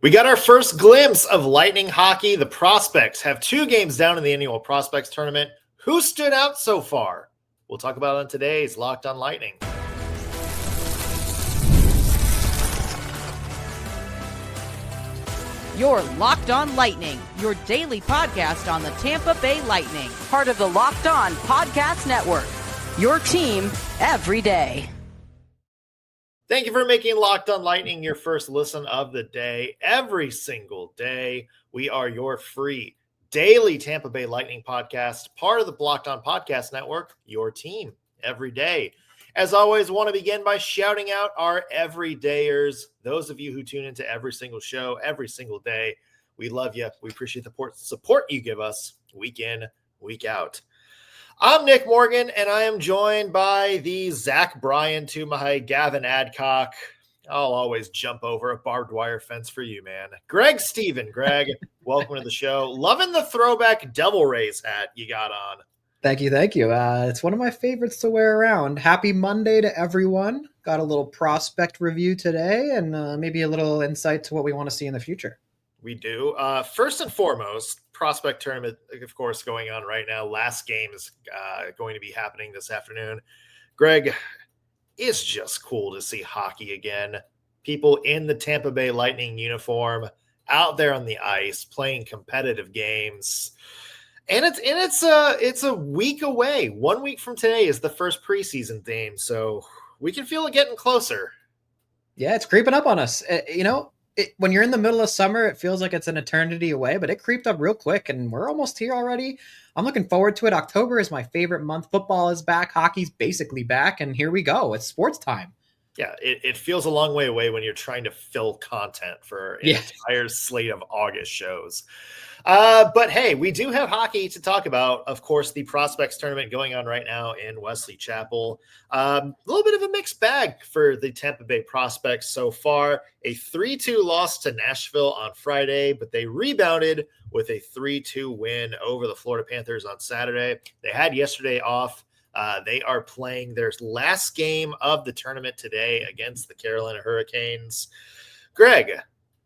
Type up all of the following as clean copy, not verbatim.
We got our first glimpse of Lightning hockey. The Prospects have 2 games down in the annual Prospects Tournament. Who stood out so far? We'll talk about it on today's Locked on Lightning. You're Locked on Lightning, your daily podcast on the Tampa Bay Lightning, part of the Locked on Podcast Network. Your team every day. Thank you for making Locked on Lightning your first listen of the day. Every single day, we are your free daily Tampa Bay Lightning podcast, part of the Locked on Podcast Network, your team every day. As always, want to begin by shouting out our everydayers, those of you who tune into every single show, every single day. We love you. We appreciate the support you give us week in, week out. I'm Nick Morgan, and I am joined by the Zach Bryan to my Gavin Adcock. I'll always jump over a barbed wire fence for you, man. Greg Steven. Greg, welcome to the show. Loving the throwback Devil Rays hat you got on. Thank you. It's one of my favorites to wear around. Happy Monday to everyone. Got a little prospect review today and maybe a little insight to what we want to see in the future. We do. First and foremost, Prospect Tournament, of course, going on right now. Last game is going to be happening this afternoon. Greg, it's just cool to see hockey again. People in the Tampa Bay Lightning uniform out there on the ice playing competitive games. And it's a week away. 1 week from today is the first preseason game, so we can feel it getting closer. Yeah, it's creeping up on us. When you're in the middle of summer, it feels like it's an eternity away, but it creeped up real quick, and we're almost here already. I'm looking forward to it. October is my favorite month. Football is back. Hockey's basically back, and here we go. It's sports time. Yeah, it feels a long way away when you're trying to fill content for an entire slate of August shows. But hey, we do have hockey to talk about. Of course, the Prospects Tournament going on right now in Wesley Chapel. A little bit of a mixed bag for the Tampa Bay Prospects so far. A 3-2 loss to Nashville on Friday, but they rebounded with a 3-2 win over the Florida Panthers on Saturday. They had yesterday off. They are playing their last game of the tournament today against the Carolina Hurricanes. Greg,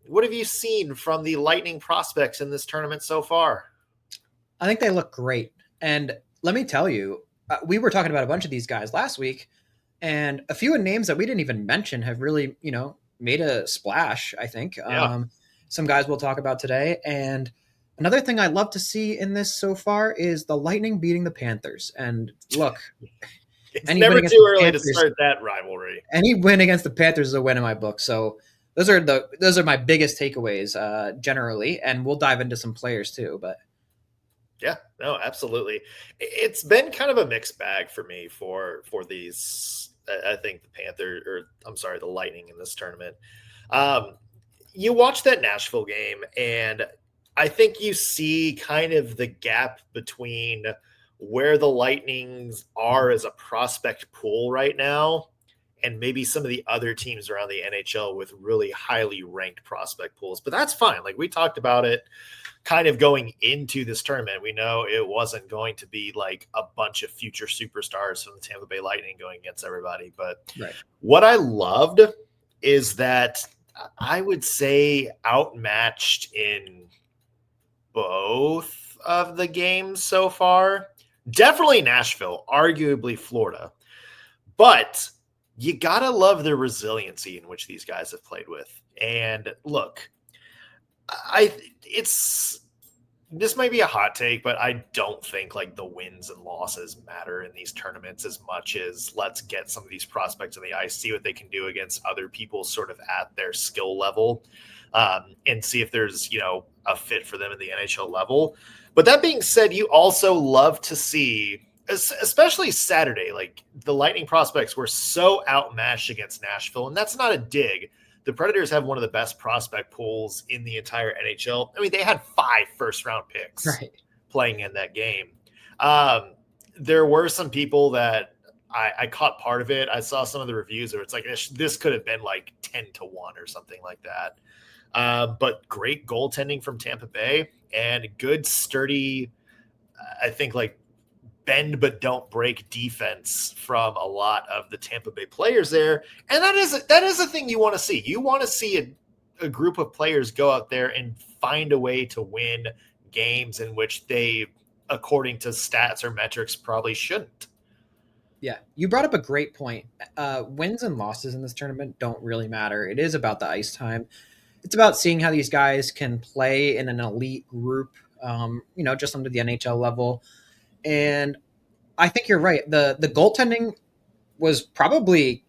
what have you seen from the Lightning prospects in this tournament so far? I think they look great. And let me tell you, we were talking about a bunch of these guys last week, and a few names that we didn't even mention have really, made a splash, I think. Yeah. Some guys we'll talk about today. And another thing I love to see in this so far is the Lightning beating the Panthers. And look, it's never too early to start that rivalry. Any win against the Panthers is a win in my book. So those are my biggest takeaways generally, and we'll dive into some players too. But yeah, no, absolutely. It's been kind of a mixed bag for me for these. I think the Lightning in this tournament. You watch that Nashville game, and I think you see kind of the gap between where the Lightnings are as a prospect pool right now and maybe some of the other teams around the NHL with really highly ranked prospect pools. But that's fine. Like, we talked about it kind of going into this tournament. We know it wasn't going to be like a bunch of future superstars from the Tampa Bay Lightning going against everybody. But What I loved is that I would say outmatched in both of the games so far. Definitely Nashville, arguably Florida. But you got to love the resiliency in which these guys have played with. And look, this might be a hot take, but I don't think like the wins and losses matter in these tournaments as much as let's get some of these prospects on the ice, see what they can do against other people sort of at their skill level, and see if there's, a fit for them at the NHL level. But that being said, you also love to see, especially Saturday, like the Lightning prospects were so outmatched against Nashville, and that's not a dig. The Predators have one of the best prospect pools in the entire NHL. I mean, they had 5 first-round picks playing in that game. There were some people that I caught part of it. I saw some of the reviews where it's like, this could have been like 10-1 or something like that. But great goaltending from Tampa Bay and good, sturdy, I think like bend but don't break defense from a lot of the Tampa Bay players there. And that is a thing you want to see. You want to see a group of players go out there and find a way to win games in which they, according to stats or metrics, probably shouldn't. Yeah, you brought up a great point. Wins and losses in this tournament don't really matter. It is about the ice time. It's about seeing how these guys can play in an elite group, just under the NHL level. And I think you're right. The goaltending was probably,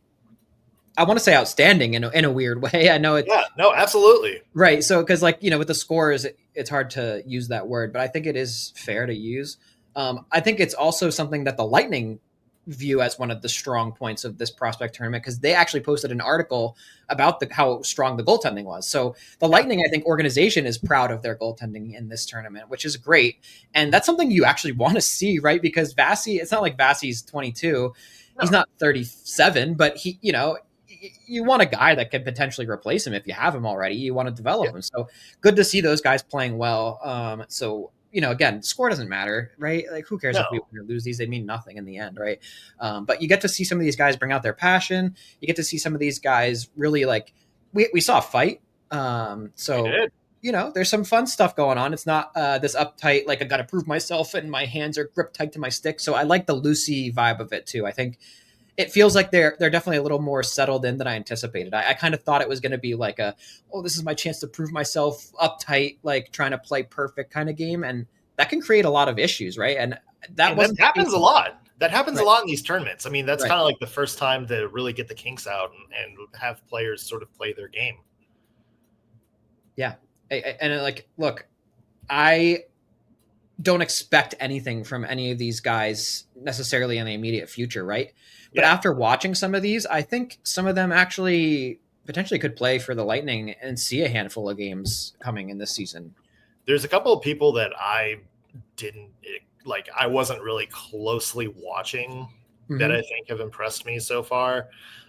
I want to say, outstanding in a weird way. I know it's Yeah, no, absolutely. right. So, because with the scores, it's hard to use that word, but I think it is fair to use. I think it's also something that the Lightning view as one of the strong points of this prospect tournament, because they actually posted an article about how strong the goaltending was. So the Lightning, I think, organization is proud of their goaltending in this tournament, which is great. And that's something you actually want to see, right? Because Vasi, it's not like Vasi's 22. He's not 37, but you want a guy that could potentially replace him if you have him already. You want to develop him. So good to see those guys playing well. Again, score doesn't matter, right? Like, who cares if we win or lose these? They mean nothing in the end, right? But you get to see some of these guys bring out their passion. You get to see some of these guys really, like, we saw a fight. There's some fun stuff going on. It's not this uptight, like, I got to prove myself and my hands are gripped tight to my stick. So I like the Lucy vibe of it too. I think it feels like they're definitely a little more settled in than I anticipated. I kind of thought it was going to be like this is my chance to prove myself, uptight, like trying to play perfect kind of game. And that can create a lot of issues, right? And that happens a lot. That happens a lot in these tournaments. I mean, that's Right. kind of like the first time to really get the kinks out and have players sort of play their game. Yeah. Look, I don't expect anything from any of these guys necessarily in the immediate future, right? But after watching some of these, I think some of them actually potentially could play for the Lightning and see a handful of games coming in this season. There's a couple of people that I wasn't really closely watching that I think have impressed me so far.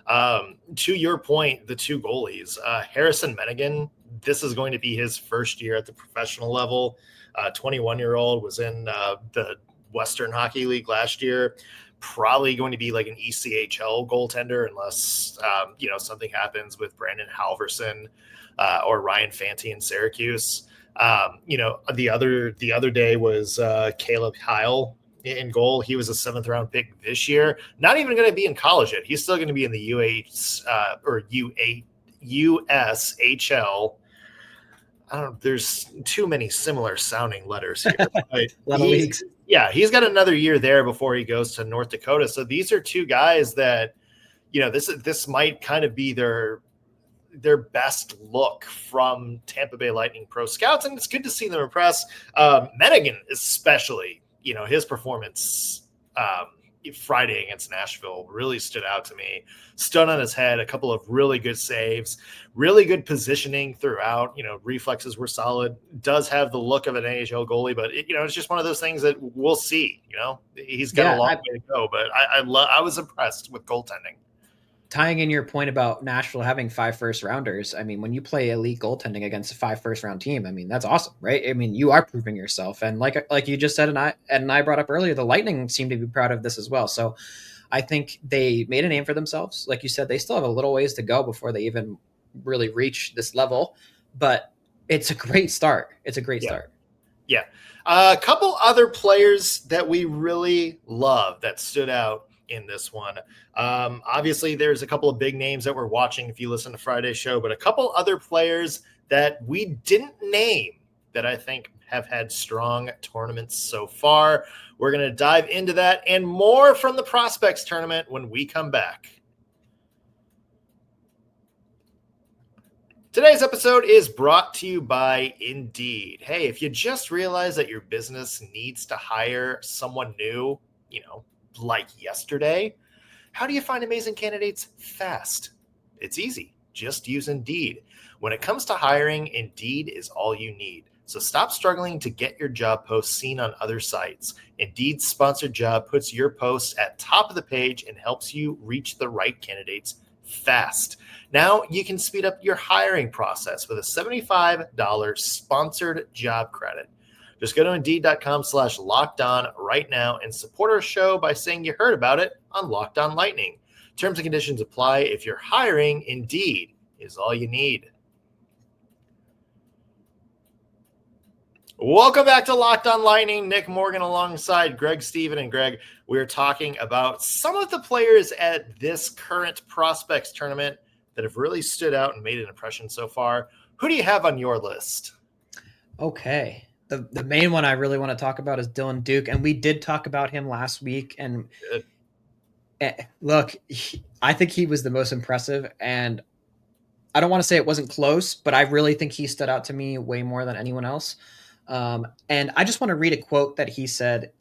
To your point, the two goalies, Harrison Mennigan, this is going to be his first year at the professional level. 21-year-old was in the Western Hockey League last year. Probably going to be like an ECHL goaltender unless something happens with Brandon Halverson or Ryan Fanti in Syracuse. The other day was Caleb Kyle in goal. He was a 7th round pick this year. Not even going to be in college yet. He's still going to be in the USHL. There's too many similar sounding letters here. He's got another year there before he goes to North Dakota. So these are two guys that, this might kind of be their best look from Tampa Bay Lightning pro scouts, and it's good to see them impress. Mennigan, especially, his performance Friday against Nashville really stood out to me. Stood on his head, a couple of really good saves, really good positioning throughout. Reflexes were solid. Does have the look of an NHL goalie, but it's just one of those things that we'll see. He's got a long way to go, but I was impressed with goaltending. Tying in your point about Nashville having 5 first rounders, I mean, when you play elite goaltending against a 5 first round team, I mean, that's awesome, right? I mean, you are proving yourself. And like you just said, and I brought up earlier, the Lightning seem to be proud of this as well. So I think they made a name for themselves. Like you said, they still have a little ways to go before they even really reach this level, but it's a great start. It's a great start. Yeah. A couple other players that we really love that stood out in this one. Obviously, there's a couple of big names that we're watching if you listen to Friday's show, but a couple other players that we didn't name that I think have had strong tournaments so far. We're going to dive into that and more from the Prospects Tournament when we come back. Today's episode is brought to you by Indeed. Hey, if you just realized that your business needs to hire someone new, like yesterday, how do you find amazing candidates fast? It's easy. Just use Indeed. When it comes to hiring, Indeed is all you need. So stop struggling to get your job post seen on other sites. Indeed's sponsored job puts your post at top of the page and helps you reach the right candidates fast. Now you can speed up your hiring process with a $75 sponsored job credit. Just go to Indeed.com/lockedon right now and support our show by saying you heard about it on Locked On Lightning. Terms and conditions apply. If you're hiring, Indeed is all you need. Welcome back to Locked On Lightning. Nick Morgan alongside Greg Stephen. And Greg, we're talking about some of the players at this current Prospects Tournament that have really stood out and made an impression so far. Who do you have on your list? Okay. The main one I really want to talk about is Dylan Duke, and we did talk about him last week. And look, I think he was the most impressive, and I don't want to say it wasn't close, but I really think he stood out to me way more than anyone else. And I just want to read a quote that he said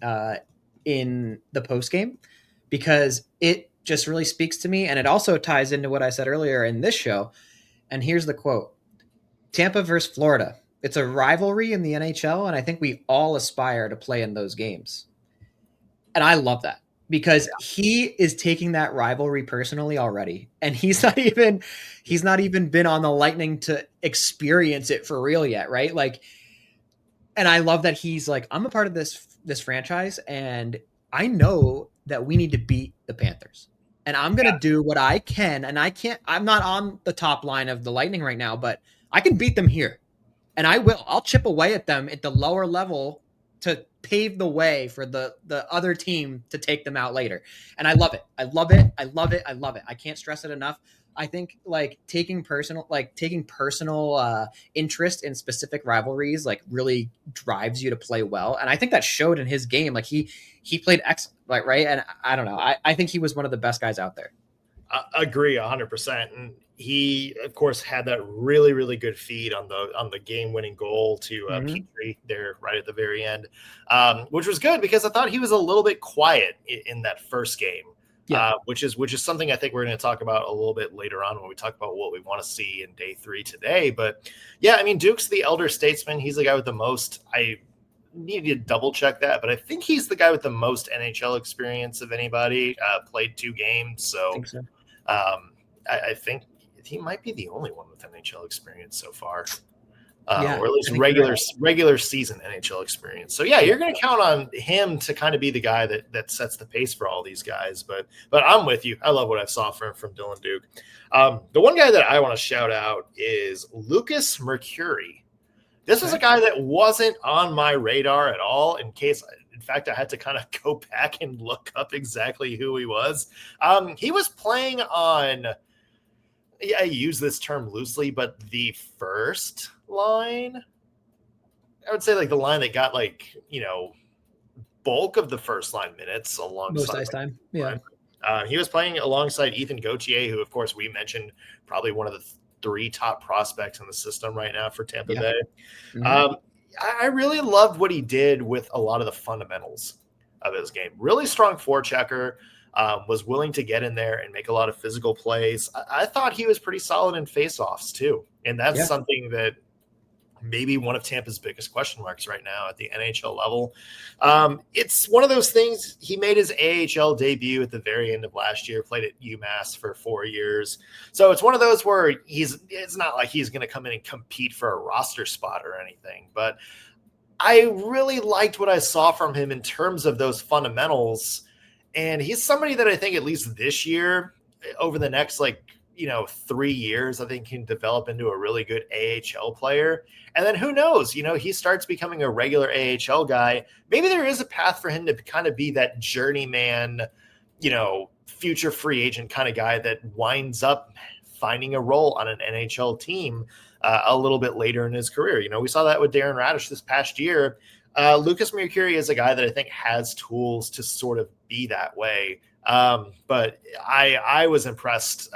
in the post game because it just really speaks to me, and it also ties into what I said earlier in this show. And here's the quote: Tampa versus Florida. It's a rivalry in the NHL, and I think we all aspire to play in those games. And I love that because he is taking that rivalry personally already, and he's not even been on the Lightning to experience it for real yet, right? Like, and I love that he's like, I'm a part of this franchise, and I know that we need to beat the Panthers, and I'm gonna do what I can. And I'm not on the top line of the Lightning right now, but I can beat them here. And I'll chip away at them at the lower level to pave the way for the other team to take them out later. And I love it. I love it. I love it. I love it. I can't stress it enough. I think like taking personal interest in specific rivalries like really drives you to play well. And I think that showed in his game. Like he played excellent, right? And I don't know. I think he was one of the best guys out there. I agree 100%. And he, of course, had that really, really good feed on the game-winning goal to Petrie there right at the very end, which was good because I thought he was a little bit quiet in that first game, which is something I think we're going to talk about a little bit later on when we talk about what we want to see in day 3 today. But yeah, I mean, Duke's the elder statesman. He's the guy with the most. I need to double check that, but I think he's the guy with the most NHL experience of anybody. Played 2 games, so. I think he might be the only one with NHL experience so far, or at least regular season NHL experience. So yeah, you're going to count on him to kind of be the guy that sets the pace for all these guys. But I'm with you. I love what I saw from Dylan Duke. The one guy that I want to shout out is Lucas Mercuri. This was a guy that wasn't on my radar at all. In fact, I had to kind of go back and look up exactly who he was. He was playing on, I use this term loosely, but the first line, I would say like the line that got bulk of the first line minutes alongside. Most ice time. Yeah. He was playing alongside Ethan Gauthier, who, of course, we mentioned probably one of the 3 top prospects in the system right now for Tampa Bay. Mm-hmm. I really loved what he did with a lot of the fundamentals of his game. Really strong forechecker, was willing to get in there and make a lot of physical plays. I thought he was pretty solid in faceoffs too. And that's something that maybe one of Tampa's biggest question marks right now at the NHL level. It's one of those things. He made his AHL debut at the very end of last year, played at UMass for 4 years. So it's one of those where it's not like he's going to come in and compete for a roster spot or anything, but I really liked what I saw from him in terms of those fundamentals. And he's somebody that I think at least this year, over the next 3 years, I think can develop into a really good AHL player. And then who knows, he starts becoming a regular AHL guy. Maybe there is a path for him to kind of be that journeyman, future free agent kind of guy that winds up finding a role on an NHL team a little bit later in his career. We saw that with Darren Radish this past year. Lucas Mercuri is a guy that I think has tools to sort of be that way. But I was impressed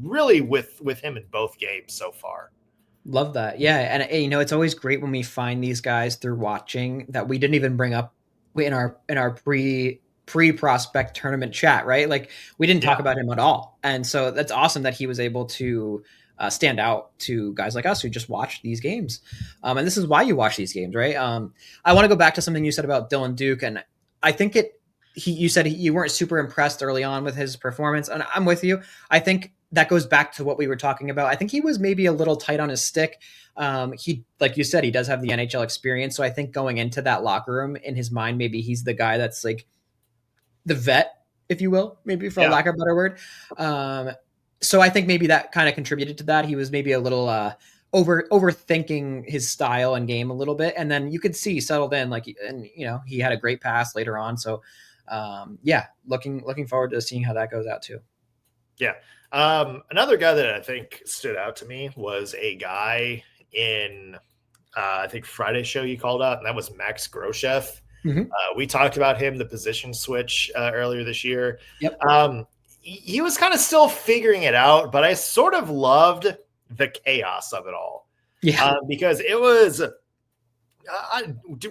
really with him in both games so far. Love that. Yeah. And it's always great when we find these guys through watching that we didn't even bring up in our pre-prospect tournament chat, right? Like we didn't talk about him at all. And so that's awesome that he was able to stand out to guys like us who just watch these games. And this is why you watch these games, right? I want to go back to something you said about Dylan Duke. And I think you said you weren't super impressed early on with his performance. And I'm with you. I think that goes back to what we were talking about. I think he was maybe a little tight on his stick. He, like you said, he does have the NHL experience. So I think going into that locker room in his mind, maybe he's the guy that's like the vet, if you will, maybe for lack of a better word. So I think maybe that kind of contributed to that. He was maybe a little overthinking his style and game a little bit, and then you could see he settled in. And he had a great pass later on. So, looking forward to seeing how that goes out too. Yeah. Another guy that I think stood out to me was a guy in I think Friday's show you called out, and that was Max Groshev. Mm-hmm. We talked about him, the position switch earlier this year. Yep. He was kind of still figuring it out, but I sort of loved the chaos of it all. Yeah. Because it was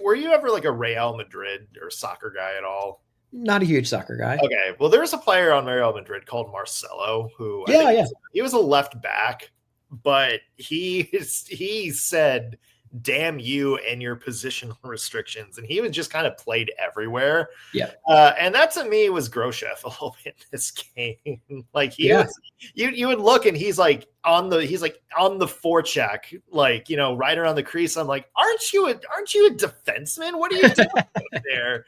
were you ever like a Real Madrid or soccer guy at all? Not a huge soccer guy. Okay. Well, there's a player on Real Madrid called Marcelo who he was a left back, but he said, damn you and your positional restrictions. And he was just kind of played everywhere. Yeah. And that to me was Groshev a little bit in this game. Like was, you would look and he's like on the forecheck, like, right around the crease. I'm like, aren't you a defenseman? What are you doing there?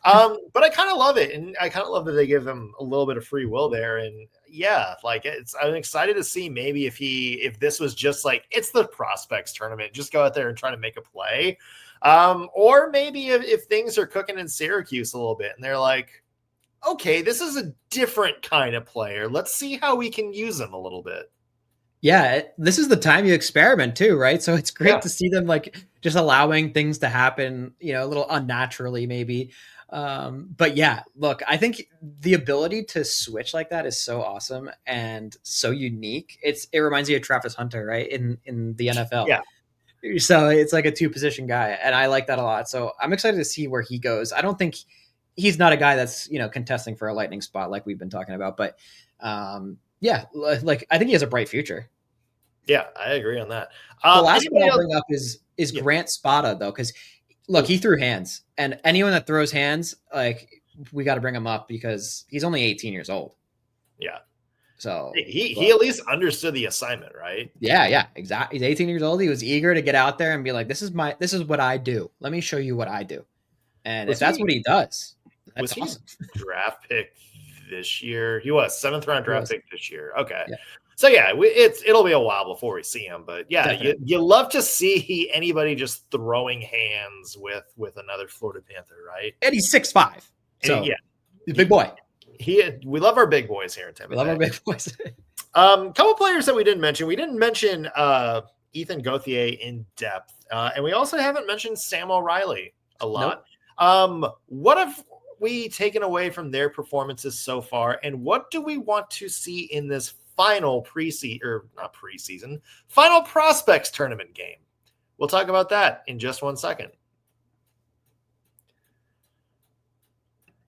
But I kind of love it. And I kind of love that they give him a little bit of free will there. And I'm excited to see maybe if this was just like, it's the prospects tournament, just go out there and try to make a play. Or maybe if things are cooking in Syracuse a little bit and they're like, okay, this is a different kind of player. Let's see how we can use him a little bit. Yeah. This is the time you experiment too, right? So it's great to see them like just allowing things to happen, a little unnaturally maybe. But yeah, look, I think the ability to switch like that is so awesome and so unique. It reminds me of Travis Hunter, right? In the NFL. Yeah. So it's like a 2-position guy. And I like that a lot. So I'm excited to see where he goes. I don't think he's not a guy that's, contesting for a Lightning spot like we've been talking about, but, I think he has a bright future. Yeah, I agree on that. The last one I'll bring up is Grant Spada though. 'Cause look, he threw hands, and anyone that throws hands, like, we got to bring him up because he's only 18 years old. Yeah. So he at least understood the assignment, right? Yeah, exactly. He's 18 years old. He was eager to get out there and be like, this is what I do. Let me show you what I do. And if that's what he does, that's awesome. Draft pick this year. He was 7th round draft pick this year. Okay. Yeah. So it'll be a while before we see him, but you love to see anybody just throwing hands with another Florida Panther, right? And he's 6'5", so he's a big boy. We love our big boys here in Tampa Bay. We love our big boys. Couple players that we didn't mention. We didn't mention Ethan Gauthier in depth, and we also haven't mentioned Sam O'Reilly a lot. Nope. What have we taken away from their performances so far, and what do we want to see in this final final prospects tournament game? We'll talk about that in just 1 second.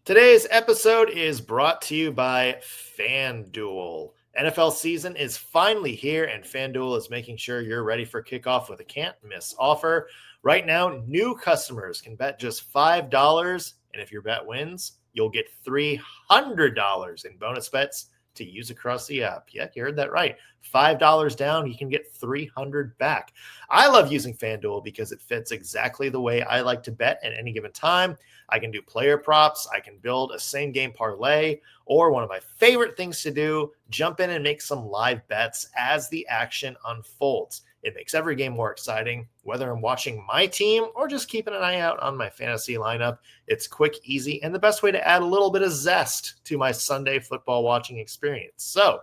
Today's episode is brought to you by FanDuel. NFL season is finally here, and FanDuel is making sure you're ready for kickoff with a can't-miss offer. Right now, new customers can bet just $5, and if your bet wins, you'll get $300 in bonus bets to use across the app. Yeah, you heard that right. $5 down, you can get $300 back. I love using FanDuel because it fits exactly the way I like to bet at any given time. I can do player props, I can build a same game parlay, or one of my favorite things to do, jump in and make some live bets as the action unfolds. It makes every game more exciting, whether I'm watching my team or just keeping an eye out on my fantasy lineup. It's quick, easy, and the best way to add a little bit of zest to my Sunday football watching experience. So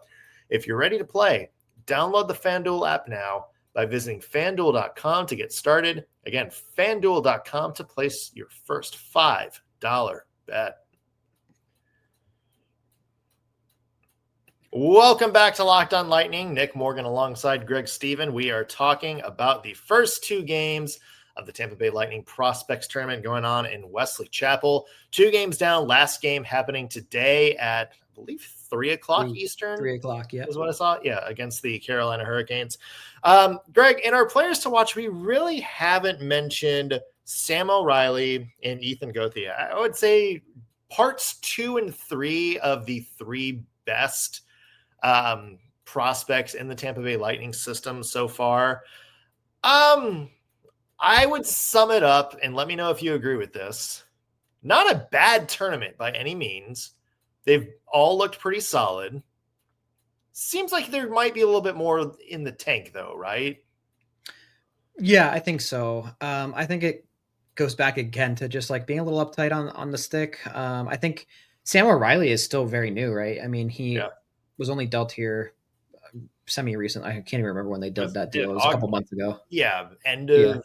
if you're ready to play, download the FanDuel app now by visiting FanDuel.com to get started. Again, FanDuel.com to place your first $5 bet. Welcome back to Locked On Lightning. Nick Morgan alongside Greg Stephen. We are talking about the first 2 games of the Tampa Bay Lightning Prospects Tournament going on in Wesley Chapel. 2 games down. Last game happening today at, I believe, 3 o'clock Eastern. 3 o'clock, yeah. Is what I saw. Yeah, against the Carolina Hurricanes. Greg, in our players to watch, we really haven't mentioned Sam O'Reilly and Ethan Gauthier. I would say parts 2 and 3 of the 3 best prospects in the Tampa Bay Lightning system so far. I would sum it up, and let me know if you agree with this. Not a bad tournament by any means. They've all looked pretty solid. Seems like there might be a little bit more in the tank, though, right? Yeah, I think so. I think it goes back again to just like being a little uptight on the stick. I think Sam O'Reilly is still very new, right? I mean, he Yeah. was only dealt here semi recent. I can't even remember when they did Was that it deal. It was a couple months ago. yeah, end Yeah, of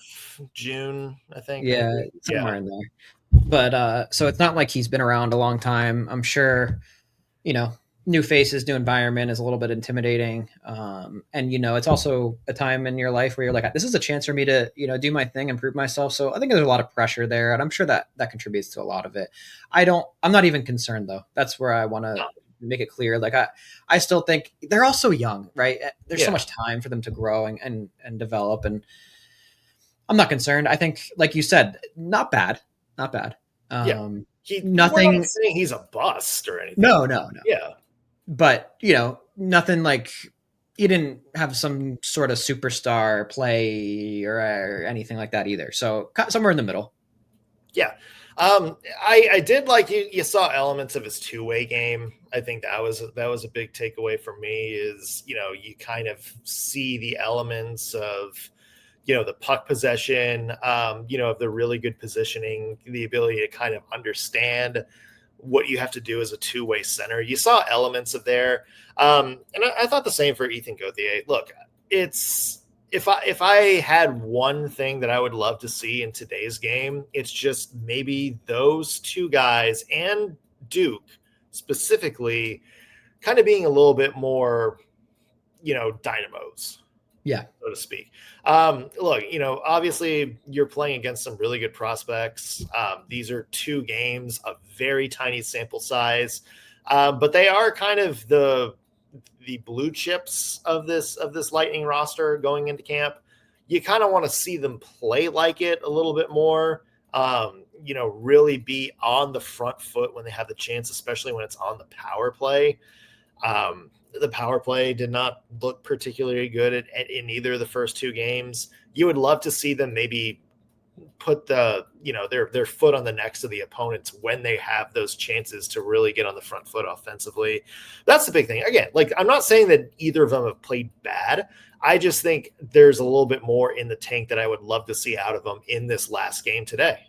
June, I think, yeah, maybe. Yeah. somewhere in there. But so it's not like he's been around a long time. I'm sure, you know, new faces, new environment is a little bit intimidating. And it's also a time in your life where you're like, this is a chance for me to, do my thing and prove myself. So I think there's a lot of pressure there, and I'm sure that contributes to a lot of it. I'm not even concerned though. That's where I want to No. make it clear. Like I still think they're all so young, right? There's so Yeah. much time for them to grow and develop. And I'm not concerned. I think, like you said, not bad, not bad. Yeah. Um, We're not Nothing. saying he's a bust or anything. No, no, no. Yeah. But nothing like he didn't have some sort of superstar play or anything like that either. So somewhere in the middle. Yeah. I did like you saw elements of his two-way game. I think that was a big takeaway for me is, you kind of see the elements of, the puck possession, of the really good positioning, the ability to kind of understand what you have to do as a two-way center. You saw elements of there. And I thought the same for Ethan Gauthier. Look, it's if I had one thing that I would love to see in today's game, it's just maybe those two guys and Duke specifically kind of being a little bit more, dynamos, Yeah, so to speak. Look, obviously you're playing against some really good prospects. These are 2 games, a very tiny sample size, but they are kind of the blue chips of this Lightning roster going into camp. You kind of want to see them play like it a little bit more. Really be on the front foot when they have the chance, especially when it's on the power play. The power play did not look particularly good in either of the first 2 games. You would love to see them maybe put their foot on the necks of the opponents when they have those chances to really get on the front foot offensively. That's the big thing. Again, like I'm not saying that either of them have played bad. I just think there's a little bit more in the tank that I would love to see out of them in this last game today.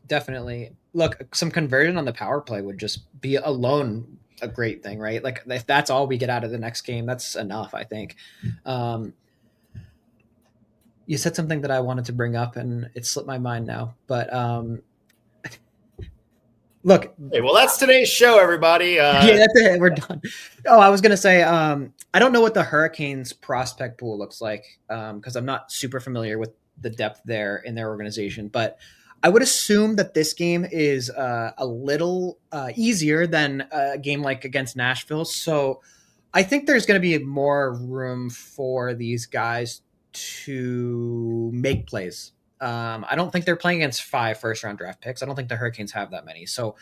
definitely. Look, some conversion on the power play would just be alone a great thing, right? Like if that's all we get out of the next game, that's enough, I think. Um, you said something that I wanted to bring up, and it slipped my mind now. But look, Hey, well, that's today's show, everybody. yeah, that's it. We're done. Oh, I was gonna say, I don't know what the Hurricanes prospect pool looks like because I'm not super familiar with the depth there in their organization. But I would assume that this game is a little easier than a game like against Nashville. So I think there's going to be more room for these guys to make plays. I don't think they're playing against 5 first-round draft picks. I don't think the Hurricanes have that many. So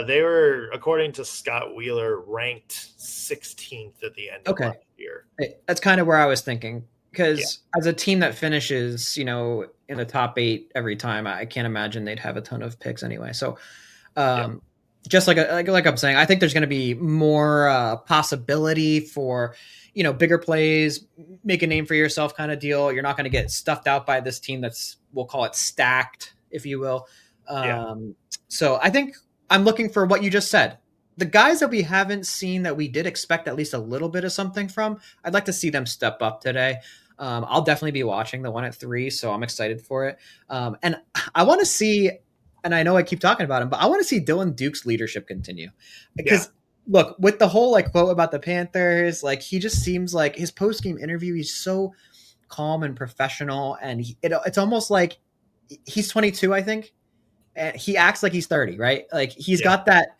They were, according to Scott Wheeler, ranked 16th at the end of okay, last year. that's kind of where I was thinking. Yeah. Because as a team that finishes, in the top 8 every time, I can't imagine they'd have a ton of picks anyway. So, Yeah. um, just like I'm saying, I think there's going to be more possibility for bigger plays, make a name for yourself kind of deal. You're not going to get stuffed out by this team that's, we'll call it stacked, if you will. Yeah. So I think I'm looking for what you just said. The guys that we haven't seen that we did expect at least a little bit of something from, I'd like to see them step up today. I'll definitely be watching the one at 3, so I'm excited for it. And I want to see, and I know I keep talking about him, but I want to see Dylan Duke's leadership continue. Because look, with the whole quote about the Panthers, he just seems like his post game interview, he's so calm and professional, and it's almost like he's 22, I think, and he acts like he's 30, right? Like he's got that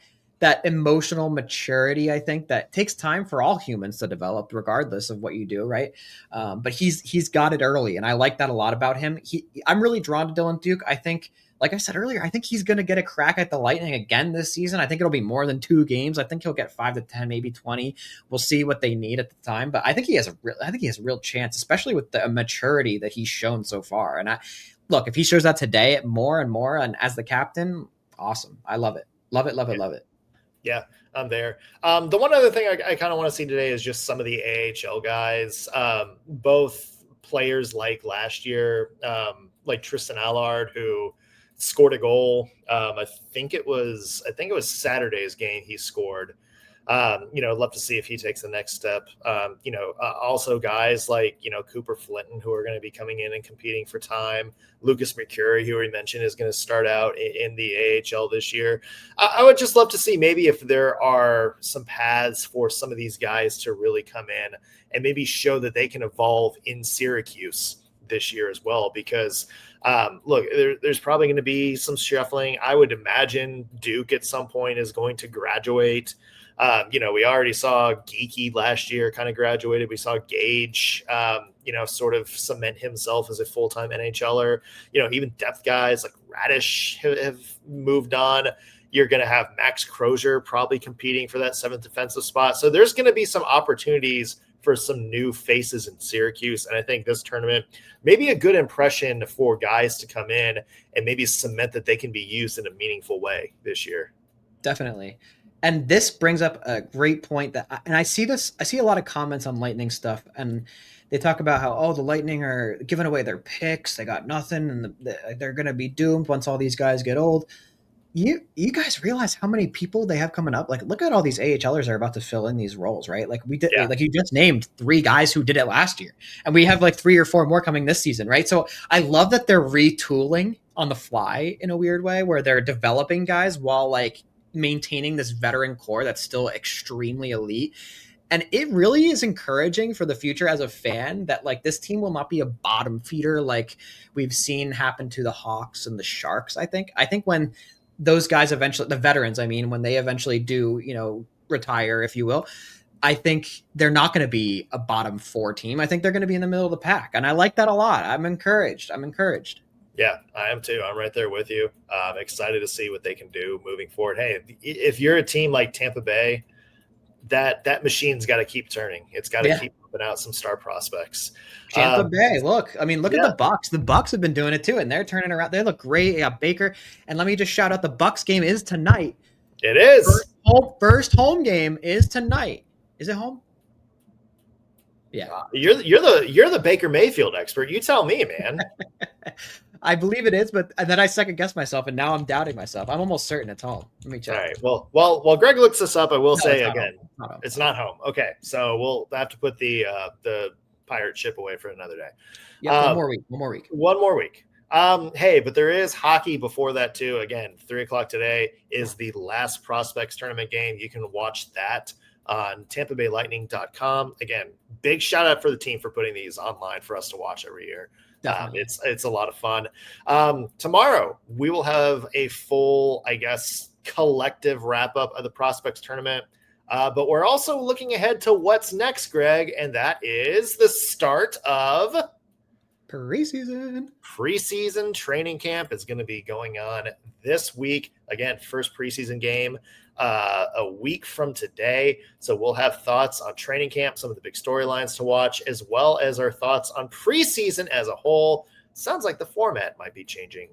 emotional maturity, I think, that takes time for all humans to develop, regardless of what you do, right? But he's got it early, and I like that a lot about him. I'm really drawn to Dylan Duke. I think, like I said earlier, I think he's going to get a crack at the Lightning again this season. I think it'll be more than 2 games. I think he'll get 5 to 10, maybe 20. We'll see what they need at the time, but I think he has a real chance, especially with the maturity that he's shown so far. And look, if he shows that today more and more, and as the captain, awesome. I love it. Love it, love it, love it. Yeah, I'm there. The one other thing I kind of want to see today is just some of the AHL guys, both players like last year, like Tristan Allard, who scored a goal. I think it was Saturday's game he scored. Love to see if he takes the next step. Also guys like, Cooper Flinton, who are going to be coming in and competing for time. Lucas Mercuri, who we mentioned is going to start out in the AHL this year. I would just love to see maybe if there are some paths for some of these guys to really come in and maybe show that they can evolve in Syracuse this year as well, because look, there's probably going to be some shuffling. I would imagine Duke at some point is going to graduate. We already saw Geeky last year kind of graduated. We saw Gage, sort of cement himself as a full-time NHLer. Even depth guys like Radish have moved on. You're going to have Max Crozier probably competing for that seventh defensive spot. So there's going to be some opportunities for some new faces in Syracuse. And I think this tournament may be a good impression for guys to come in and maybe cement that they can be used in a meaningful way this year. Definitely. And this brings up a great point and I see a lot of comments on Lightning stuff, and they talk about how, the Lightning are giving away their picks. They got nothing, and they're going to be doomed once all these guys get old. You guys realize how many people they have coming up? Like, look at all these AHLers are about to fill in these roles, right? Like we did, like you just named 3 guys who did it last year, and we have like 3 or 4 more coming this season, right? So I love that they're retooling on the fly in a weird way, where they're developing guys while like maintaining this veteran core that's still extremely elite. And it really is encouraging for the future as a fan that like this team will not be a bottom feeder like we've seen happen to the Hawks and the Sharks. I think when those guys eventually, the veterans, when they eventually do, retire, if you will, I think they're not going to be a bottom 4 team. I think they're going to be in the middle of the pack. And I like that a lot. I'm encouraged. Yeah, I am too. I'm right there with you. I'm excited to see what they can do moving forward. Hey, if you're a team like Tampa Bay, that machine's got to keep turning. It's got to keep pumping out some star prospects. Tampa Bay, look at the Bucks. The Bucks have been doing it too, and they're turning around. They look great. Yeah, Baker. And let me just shout out, the Bucks game is tonight. It is. First home game is tonight. Is it home? Yeah. You're the Baker Mayfield expert. You tell me, man. I believe it is, but then I second guessed myself, and now I'm doubting myself. I'm almost certain it's home. Let me check. All right. Well, while Greg looks this up, I will say again, it's not home. Okay, so we'll have to put the pirate ship away for another day. Yeah, one more week. Hey, but there is hockey before that too. Again, 3:00 today is the last Prospects Tournament game. You can watch that on TampaBayLightning.com. Again, big shout out for the team for putting these online for us to watch every year. It's a lot of fun. Tomorrow we will have a full, collective wrap up of the Prospects Tournament. But we're also looking ahead to what's next, Greg, and that is the start of preseason. Preseason training camp is going to be going on this week. Again, first preseason game a week from today. So we'll have thoughts on training camp, some of the big storylines to watch, as well as our thoughts on preseason as a whole. Sounds like the format might be changing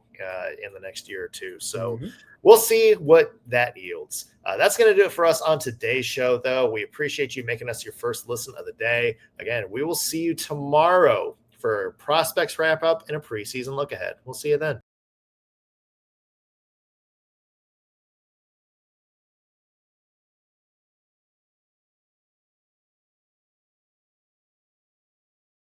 in the next year or two. So we'll see what that yields. That's going to do it for us on today's show, though. We appreciate you making us your first listen of the day. Again, we will see you tomorrow for Prospects Wrap Up and a preseason look ahead. We'll see you then.